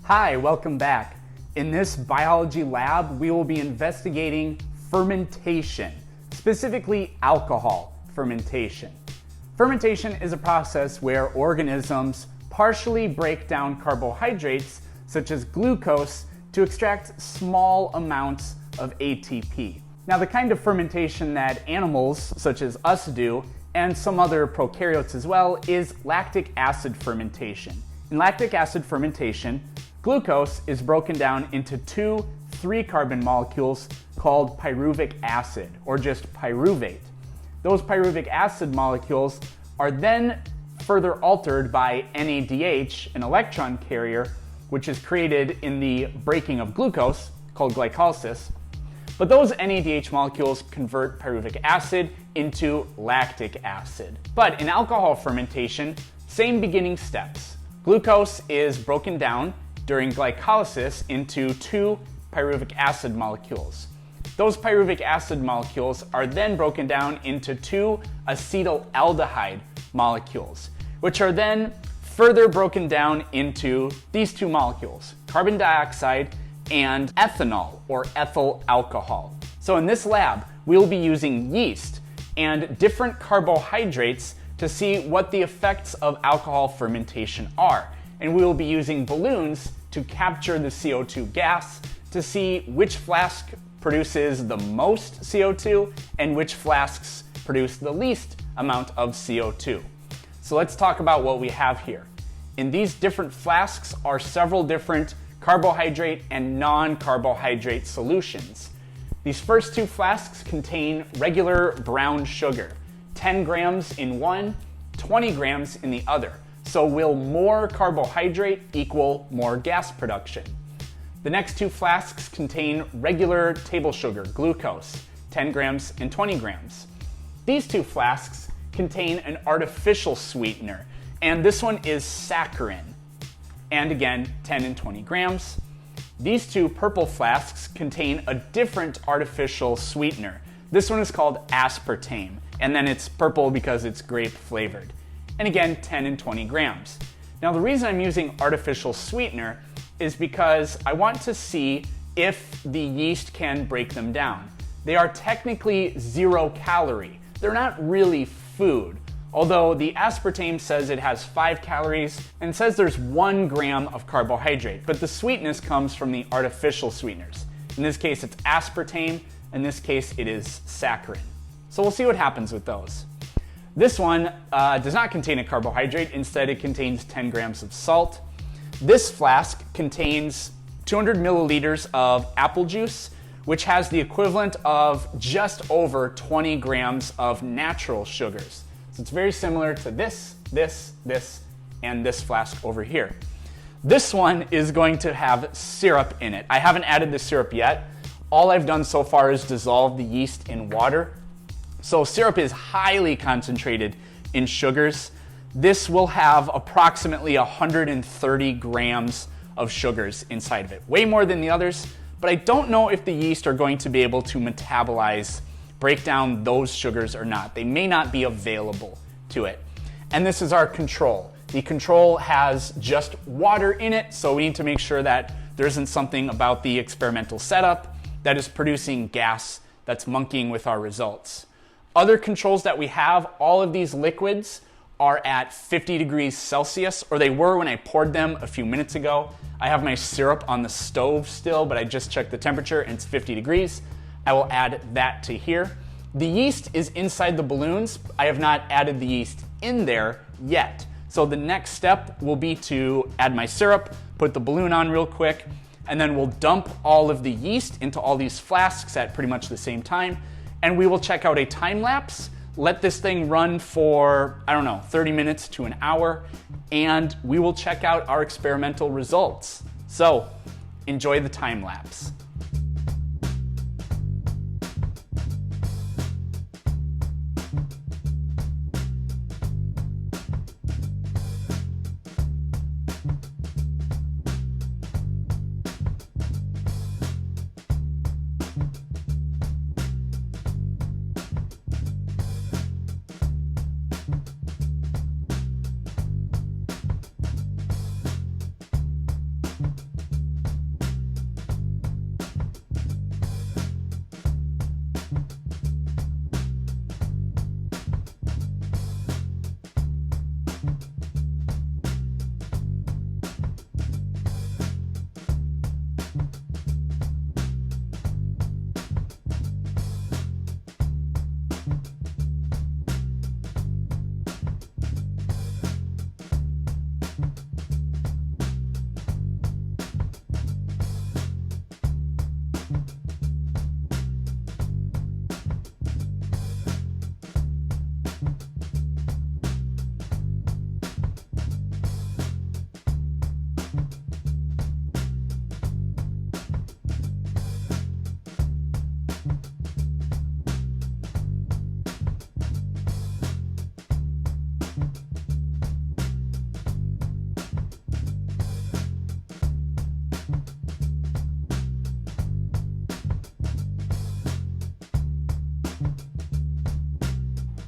Hi, welcome back. In this biology lab, we will be investigating fermentation, specifically alcohol fermentation. Fermentation is a process where organisms partially break down carbohydrates, such as glucose, to extract small amounts of ATP. Now, the kind of fermentation that animals, such as us, do, and some other prokaryotes as well, is lactic acid fermentation. In lactic acid fermentation, glucose is broken down into two 3-carbon molecules called pyruvic acid, or just pyruvate. Those pyruvic acid molecules are then further altered by NADH, an electron carrier, which is created in the breaking of glucose, called glycolysis. But those NADH molecules convert pyruvic acid into lactic acid. But in alcohol fermentation, same beginning steps. Glucose is broken down during glycolysis into two pyruvic acid molecules. Those pyruvic acid molecules are then broken down into two acetaldehyde molecules, which are then further broken down into these two molecules, carbon dioxide and ethanol, or ethyl alcohol. So in this lab, we'll be using yeast and different carbohydrates to see what the effects of alcohol fermentation are. And we will be using balloons to capture the CO2 gas to see which flask produces the most CO2 and which flasks produce the least amount of CO2. So let's talk about what we have here. In these different flasks are several different carbohydrate and non-carbohydrate solutions. These first two flasks contain regular brown sugar, 10 grams in one, 20 grams in the other. So will more carbohydrate equal more gas production? The next two flasks contain regular table sugar, glucose, 10 grams and 20 grams. These two flasks contain an artificial sweetener, and this one is saccharin, and again, 10 and 20 grams. These two purple flasks contain a different artificial sweetener. This one is called aspartame, and then it's purple because it's grape flavored. And again, 10 and 20 grams. Now, the reason I'm using artificial sweetener is because I want to see if the yeast can break them down. They are technically 0 calorie. They're not really food, although the aspartame says it has 5 calories and says there's 1 gram of carbohydrate, but the sweetness comes from the artificial sweeteners. In this case, it's aspartame. In this case, it is saccharin. So we'll see what happens with those. This one does not contain a carbohydrate. Instead, it contains 10 grams of salt. This flask contains 200 milliliters of apple juice, which has the equivalent of just over 20 grams of natural sugars. So it's very similar to this, and this flask over here. This one is going to have syrup in it. I haven't added the syrup yet. All I've done so far is dissolve the yeast in water. So syrup is highly concentrated in sugars. This will have approximately 130 grams of sugars inside of it, way more than the others, but I don't know if the yeast are going to be able to break down those sugars or not. They may not be available to it. And this is our control. The control has just water in it, so we need to make sure that there isn't something about the experimental setup that is producing gas that's monkeying with our results. Other controls that we have, all of these liquids are at 50 degrees Celsius, or they were when I poured them a few minutes ago. I have my syrup on the stove still, but I just checked the temperature and it's 50 degrees. I will add that to here. The yeast is inside the balloons. I have not added the yeast in there yet. So the next step will be to add my syrup, put the balloon on real quick, and then we'll dump all of the yeast into all these flasks at pretty much the same time. And we will check out a time lapse, let this thing run for, 30 minutes to an hour, and we will check out our experimental results. So enjoy the time lapse.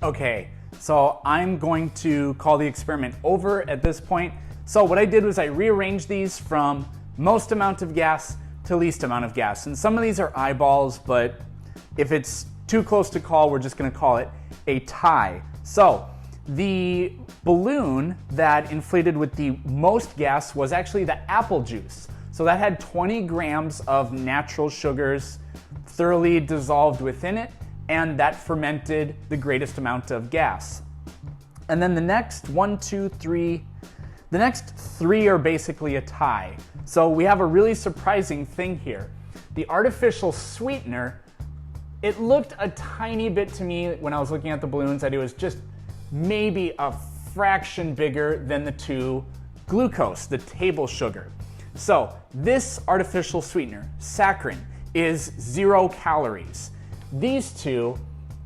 Okay, so I'm going to call the experiment over at this point. So what I did was I rearranged these from most amount of gas to least amount of gas. And some of these are eyeballs, but if it's too close to call, we're just gonna call it a tie. So the balloon that inflated with the most gas was actually the apple juice. So that had 20 grams of natural sugars thoroughly dissolved within it, and that fermented the greatest amount of gas. And then the next the next three are basically a tie. So we have a really surprising thing here. The artificial sweetener, it looked a tiny bit to me when I was looking at the balloons that it was just maybe a fraction bigger than the two glucose, the table sugar. So this artificial sweetener, saccharin, is 0 calories. These two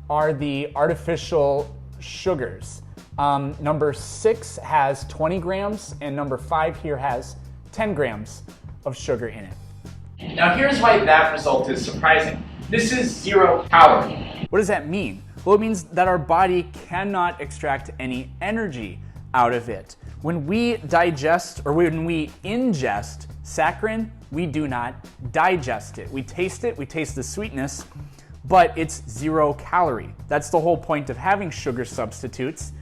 are the artificial sugars. Number 6 has 20 grams and number 5 here has 10 grams of sugar in it. Now here's why that result is surprising. This is 0 calorie. What does that mean? Well, it means that our body cannot extract any energy out of it. When we digest or when we ingest saccharin, we do not digest it. We taste the sweetness, but it's 0 calorie. That's the whole point of having sugar substitutes,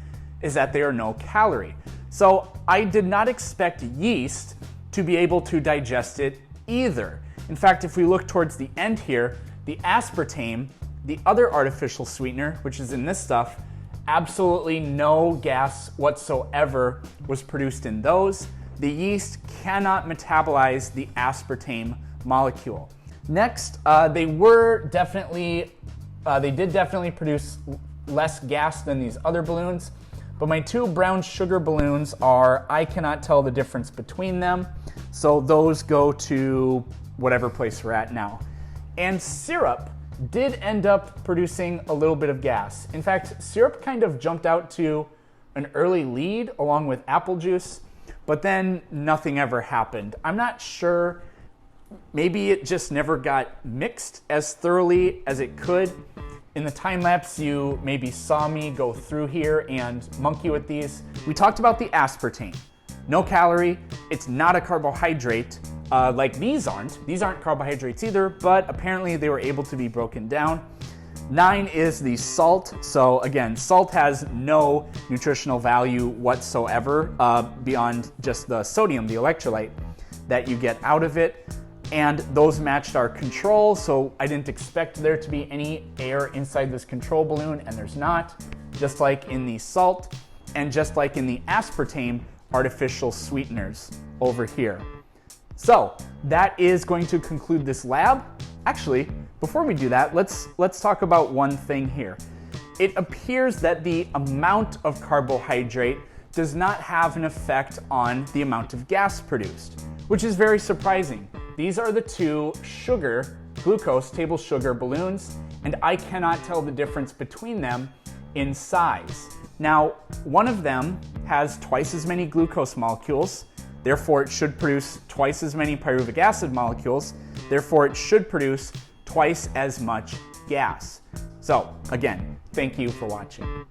is that they are no calorie. So I did not expect yeast to be able to digest it either. In fact, if we look towards the end here, the aspartame, the other artificial sweetener, which is in this stuff, absolutely no gas whatsoever was produced in those. The yeast cannot metabolize the aspartame molecule. Next, they did definitely produce less gas than these other balloons, but my two brown sugar balloons I cannot tell the difference between them, so those go to whatever place we're at now. And syrup did end up producing a little bit of gas. In fact, syrup kind of jumped out to an early lead along with apple juice, but then nothing ever happened. I'm not sure, maybe it just never got mixed as thoroughly as it could. In the time lapse, you maybe saw me go through here and monkey with these. We talked about the aspartame. No calorie, it's not a carbohydrate, like these aren't. These aren't carbohydrates either, but apparently they were able to be broken down. 9 is the salt. So again, salt has no nutritional value whatsoever beyond just the sodium, the electrolyte that you get out of it. And those matched our control, so I didn't expect there to be any air inside this control balloon, and there's not, just like in the salt and just like in the aspartame artificial sweeteners over here. So that is going to conclude this lab. Actually, before we do that, let's talk about one thing here. It appears that the amount of carbohydrate does not have an effect on the amount of gas produced, which is very surprising. These are the two glucose table sugar balloons, and I cannot tell the difference between them in size. Now, one of them has twice as many glucose molecules, therefore it should produce twice as many pyruvic acid molecules, therefore it should produce twice as much gas. So again, thank you for watching.